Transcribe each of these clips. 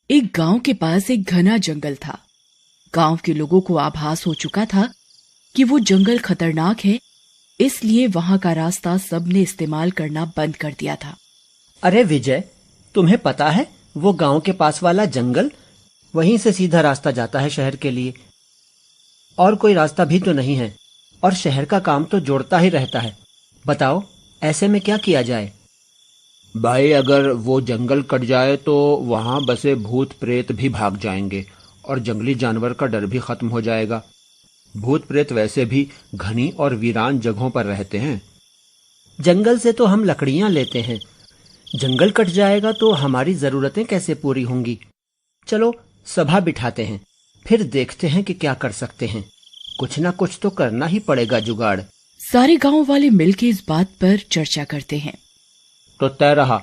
एक गांव के पास एक घना जंगल था। गांव के लोगों को आभास हो चुका था कि वो जंगल खतरनाक है, इसलिए वहां का रास्ता सबने इस्तेमाल करना बंद कर दिया था। अरे विजय, तुम्हें पता है वो गांव के पास वाला जंगल, वहीं से सीधा रास्ता जाता है शहर के लिए। और कोई रास्ता भी तो नहीं है, और शहर का काम तो जोड़ता ही रहता है। बताओ ऐसे में क्या किया जाए? भाई, अगर वो जंगल कट जाए तो वहां बसे भूत प्रेत भी भाग जाएंगे और जंगली जानवर का डर भी खत्म हो जाएगा। भूत प्रेत वैसे भी घनी और वीरान जगहों पर रहते हैं। जंगल से तो हम लकड़ियां लेते हैं, जंगल कट जाएगा तो हमारी जरूरतें कैसे पूरी होंगी? चलो सभा बिठाते हैं, फिर देखते हैं कि क्या कर सकते हैं। कुछ ना कुछ तो करना ही पड़ेगा जुगाड़। सारे गांव वाले मिलकर इस बात पर चर्चा करते हैं। तो तय रहा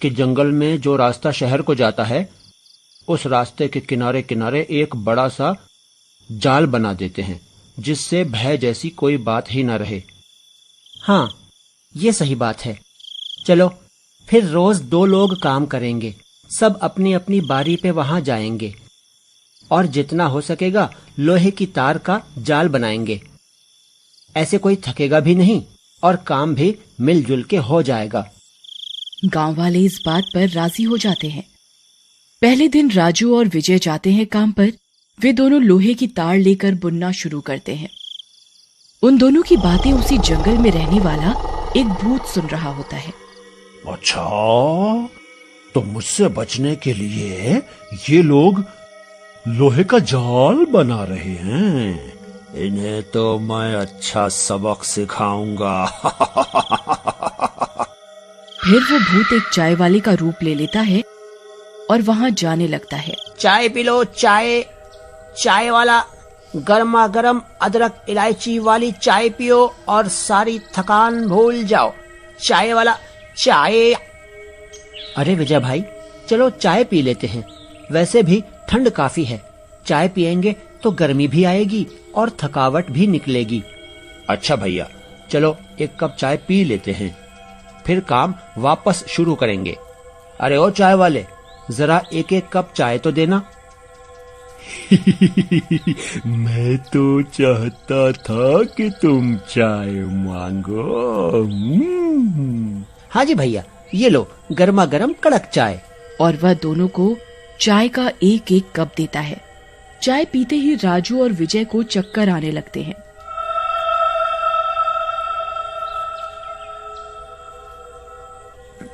कि जंगल में जो रास्ता शहर को जाता है, उस रास्ते के किनारे किनारे एक बड़ा सा जाल बना देते हैं, जिससे भय जैसी कोई बात ही न रहे। हाँ, ये सही बात है। चलो फिर रोज 2 लोग काम करेंगे, सब अपनी अपनी बारी पे वहां जाएंगे और जितना हो सकेगा लोहे की तार का जाल बनाएंगे। ऐसे कोई थकेगा भी नहीं और काम भी मिलजुल के हो जाएगा। गांव वाले इस बात पर राजी हो जाते हैं। पहले दिन राजू और विजय जाते हैं काम पर। वे दोनों लोहे की तार लेकर बुनना शुरू करते हैं। उन दोनों की बातें उसी जंगल में रहने वाला एक भूत सुन रहा होता है। अच्छा, तो मुझसे बचने के लिए ये लोग लोहे का जाल बना रहे हैं। इन्हें तो मैं अच्छा सबक सिखाऊंगा। फिर वो भूत एक चाय वाले का रूप ले लेता है और वहां जाने लगता है। चाय पी लो, चाय वाला गर्मा गर्म अदरक इलायची वाली चाय पियो और सारी थकान भूल जाओ। चाय वाला चाय। अरे विजय भाई, चलो चाय पी लेते हैं। वैसे भी ठंड काफी है, चाय पिएंगे तो गर्मी भी आएगी और थकावट भी निकलेगी। अच्छा भैया, चलो एक कप चाय पी लेते हैं, फिर काम वापस शुरू करेंगे। अरे ओ चाय वाले, जरा एक एक कप चाय तो देना। मैं तो चाहता था कि तुम चाय मांगो। हाँ जी भैया, ये लो गर्मा गर्म कड़क चाय। और वह दोनों को चाय का एक एक कप देता है। चाय पीते ही राजू और विजय को चक्कर आने लगते हैं।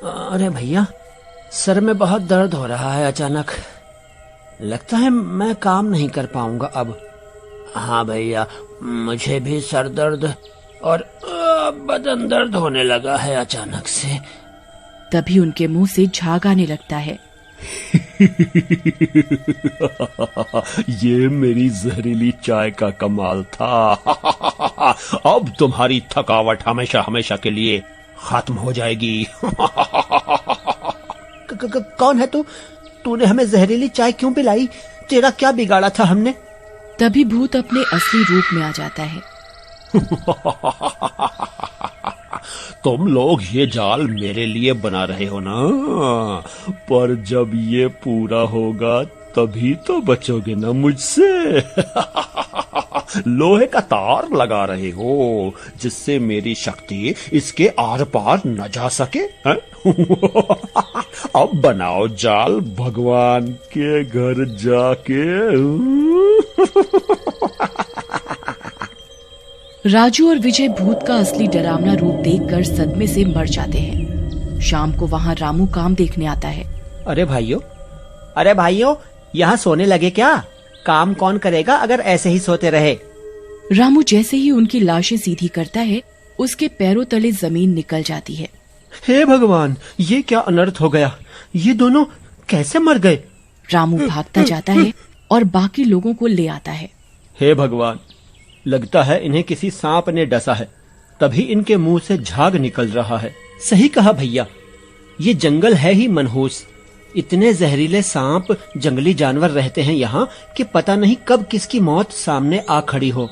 अरे भैया, सर में बहुत दर्द हो रहा है अचानक। लगता है मैं काम नहीं कर पाऊंगा अब। हाँ भैया, मुझे भी सर दर्द और बदन दर्द होने लगा है अचानक से। तभी उनके मुंह से झाग आने लगता है। ये मेरी जहरीली चाय का कमाल था। अब तुम्हारी थकावट हमेशा हमेशा के लिए खत्म हो जाएगी। कौन है तू? तूने हमें जहरीली चाय क्यों पिलाई? तेरा क्या बिगाड़ा था हमने? तभी भूत अपने असली रूप में आ जाता है। तुम लोग ये जाल मेरे लिए बना रहे हो ना, पर जब ये पूरा होगा तभी तो बचोगे ना मुझसे। लोहे का तार लगा रहे हो जिससे मेरी शक्ति इसके आर पार न जा सके। अब बनाओ जाल भगवान के घर जाके। राजू और विजय भूत का असली डरावना रूप देखकर सदमे से मर जाते हैं। शाम को वहां रामू काम देखने आता है। अरे भाइयों, यहाँ सोने लगे क्या? काम कौन करेगा अगर ऐसे ही सोते रहे? रामू जैसे ही उनकी लाशें सीधी करता है, उसके पैरों तले जमीन निकल जाती है। हे भगवान, ये क्या अनर्थ हो गया? ये दोनों कैसे मर गए? रामू भागता जाता है और बाकी लोगों को ले आता है। हे भगवान, लगता है इन्हें किसी सांप ने डसा है, तभी इनके मुंह से झाग निकल रहा है। सही कहा भैया, ये जंगल है ही मनहूस। इतने जहरीले सांप जंगली जानवर रहते हैं यहाँ कि पता नहीं कब किसकी मौत सामने आ खड़ी हो।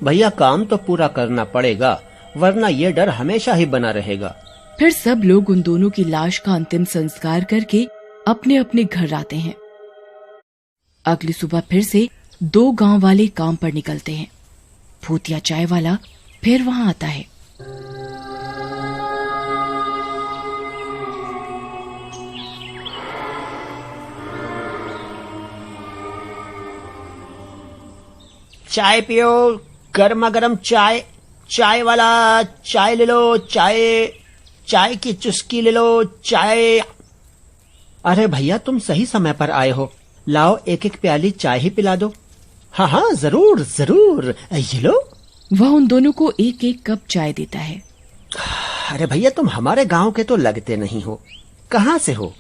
भैया, काम तो पूरा करना पड़ेगा, वरना ये डर हमेशा ही बना रहेगा। फिर सब लोग उन दोनों की लाश का अंतिम संस्कार करके अपने अपने घर आते हैं। अगली सुबह फिर से 2 गांव वाले काम पर निकलते हैं। भूतिया चाय वाला फिर वहां आता है। चाय पियो, गर्मा गर्म चाय। चाय वाला चाय ले लो, चाय की चुस्की ले लो, चाय। अरे भैया, तुम सही समय पर आए हो। लाओ, एक एक प्याली चाय ही पिला दो। हाँ हाँ, जरूर जरूर, ये लो। वह उन दोनों को एक एक कप चाय देता है। अरे भैया, तुम हमारे गांव के तो लगते नहीं हो। कहाँ से हो?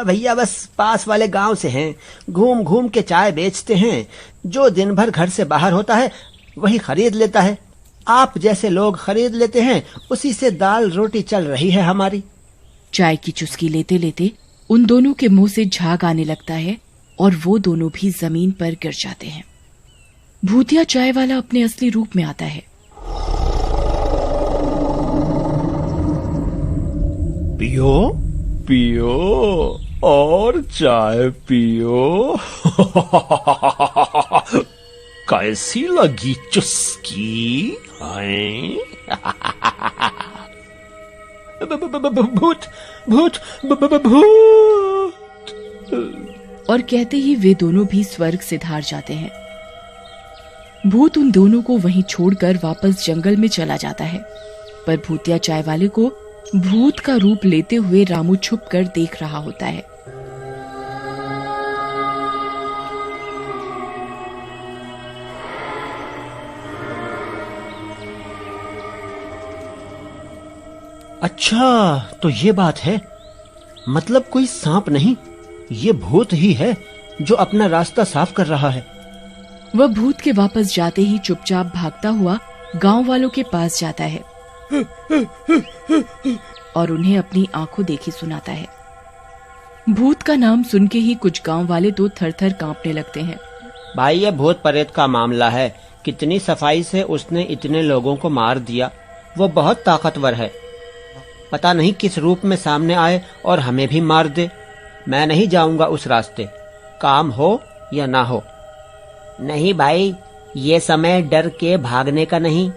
भैया, बस पास वाले गांव से हैं। घूम घूम के चाय बेचते हैं। जो दिन भर घर से बाहर होता है वही खरीद लेता है। आप जैसे लोग खरीद लेते हैं, उसी से दाल रोटी चल रही है हमारी। चाय की चुस्की लेते लेते उन दोनों के मुंह से झाग आने लगता है और वो दोनों भी जमीन पर गिर जाते हैं। भूतिया चाय वाला अपने असली रूप में आता है। पियो पियो और चाय पियो। कैसी लगी चुस्की? भूत भूत भूत। और कहते ही वे दोनों भी स्वर्ग से धार जाते हैं। भूत उन दोनों को वहीं छोड़कर वापस जंगल में चला जाता है, पर भूतिया चाय वाले को भूत का रूप लेते हुए रामू छुप कर देख रहा होता है। अच्छा, तो ये बात है। मतलब कोई सांप नहीं, ये भूत ही है जो अपना रास्ता साफ कर रहा है। वह भूत के वापस जाते ही चुपचाप भागता हुआ गांव वालों के पास जाता है और उन्हें अपनी आंखों देखी सुनाता है। भूत का नाम सुन के ही कुछ गांव वाले तो थर थर कांपने लगते हैं। भाई, ये भूत प्रेत का मामला है। कितनी सफाई से उसने इतने लोगों को मार दिया। वो बहुत ताकतवर है। पता नहीं किस रूप में सामने आए और हमें भी मार दे। मैं नहीं जाऊंगा उस रास्ते, काम हो या ना हो। नहीं भाई, ये समय डर के भागने का नहीं,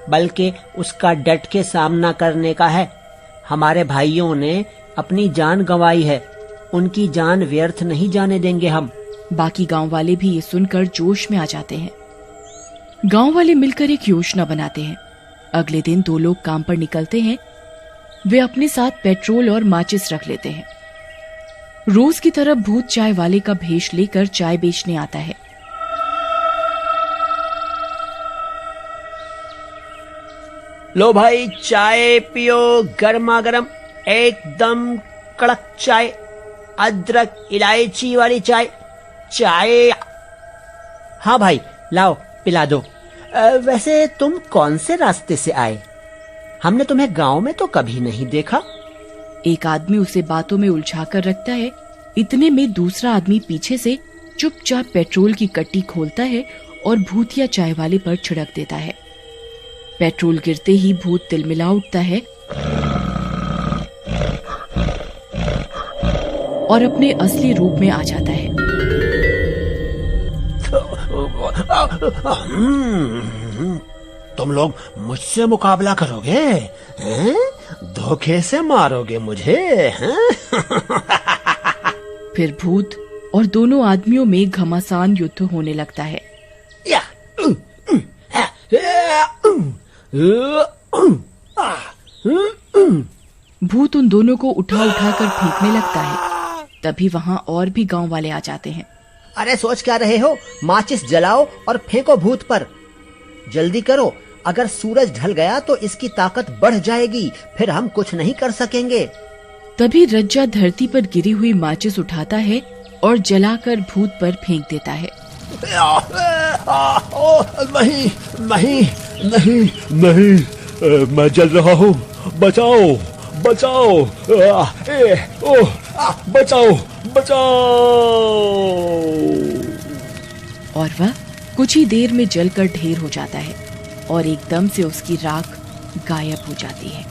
बल्कि उसका डट के सामना करने का है। हमारे भाइयों ने अपनी जान गंवाई है, उनकी जान व्यर्थ नहीं जाने देंगे हम। बाकी गांव वाले भी ये सुनकर जोश में आ जाते हैं। गांव वाले मिलकर एक योजना बनाते हैं। अगले दिन 2 लोग काम पर निकलते हैं। वे अपने साथ पेट्रोल और माचिस रख लेते हैं। रोज की तरह भूत चाय वाले का भेष लेकर चाय बेचने आता है। लो भाई, चाय पियो, गर्मा गर्म, एकदम कड़क चाय, अदरक इलायची वाली चाय। चाय। हाँ भाई, लाओ पिला दो। वैसे तुम कौन से रास्ते से आए? हमने तुम्हें गांव में तो कभी नहीं देखा। एक आदमी उसे बातों में उलझाकर रखता है। इतने में दूसरा आदमी पीछे से चुपचाप पेट्रोल की कट्टी खोलता है और भूतिया चाय वाले पर छिड़क देता है। पेट्रोल गिरते ही भूत तिलमिला उठता है और अपने असली रूप में आ जाता है। तुम लोग मुझसे मुकाबला करोगे? हैं? धोखे से मारोगे मुझे? हैं? फिर भूत और दोनों आदमियों में घमासान युद्ध होने लगता है। भूत उन दोनों को उठा उठा कर फेंकने लगता है। तभी वहां और भी गांव वाले आ जाते हैं। अरे सोच क्या रहे हो? माचिस जलाओ और फेंको भूत पर। जल्दी करो, अगर सूरज ढल गया तो इसकी ताकत बढ़ जाएगी, फिर हम कुछ नहीं कर सकेंगे। तभी रज्जा धरती पर गिरी हुई माचिस उठाता है और जलाकर भूत पर फेंक देता है। नहीं नहीं नहीं नहीं, मैं जल रहा हूँ, बचाओ बचाओ, बचाओ बचाओ। और वह कुछ ही देर में जलकर ढेर हो जाता है और एकदम से उसकी राख गायब हो जाती है।